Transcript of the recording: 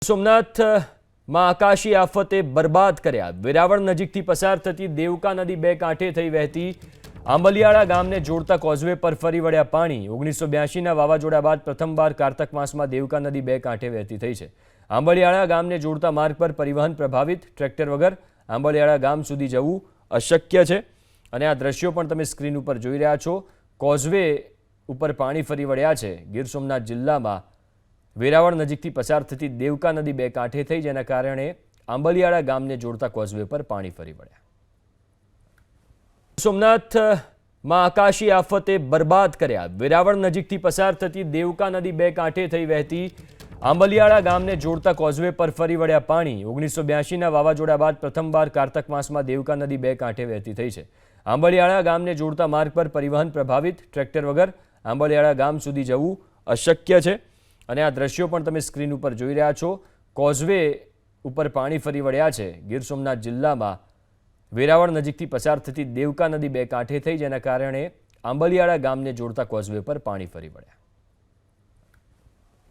સોમનાથમાં આકાશી આફતે બરબાદ કર્યા। વેરાવળ નજીકથી પસાર થતી દેવકા નદી બે કાંઠે થઈ વહેતી। આંબલિયાળા ગામને જોડતા કોઝવે પર ફરી વળ્યા પાણી। 1982ના વાવાઝોડા બાદ પ્રથમવાર કારતક માસમાં દેવકા નદી બે કાંઠે વહેતી થઈ છે। આંબલિયાળા ગામને જોડતા માર્ગ પર પરિવહન પ્રભાવિત। ટ્રેક્ટર વગર આંબલિયાળા ગામ સુધી જવું અશક્ય છે અને આ દ્રશ્યો પણ તમે સ્ક્રીન ઉપર જોઈ રહ્યા છો। કોઝવે ઉપર પાણી ફરી વળ્યા છે। ગીર સોમનાથ જિલ્લામાં વેરાવળ નજીકથી પસાર થતી દેવકા નદી બે કાંઠે થઈ, જેના કારણે આંબલિયાળા ગામને જોડતા કોઝવે પર પાણી ફરી વળ્યા। સોમનાથમાં આકાશી આફતે બરબાદ કર્યા। વેરાવળ નજીકથી પસાર થતી દેવકા નદી બે કાંઠે થઈ વહેતી। આંબલિયાળા ગામને જોડતા કોઝવે પર ફરી વળ્યા પાણી। 1982ના વાવાઝોડા બાદ પ્રથમવાર કારતક માસમાં દેવકા નદી બે કાંઠે વહેતી થઈ છે। આંબલિયાળા ગામને જોડતા માર્ગ પર પરિવહન પ્રભાવિત। ટ્રેક્ટર વગર આંબલિયાળા ગામ સુધી જવું અશક્ય છે અને આ દ્રશ્યો પણ તમે સ્ક્રીન ઉપર જોઈ રહ્યા છો। કોઝવે ઉપર પાણી ફરી વળ્યા છે। ગીર સોમનાથ જિલ્લામાં વેરાવળ નજીકથી પસાર થતી દેવકા નદી બે કાંઠે થઈ, જેના કારણે આંબલિયાળા ગામને જોડતા કોઝવે પર પાણી ફરી વળ્યા।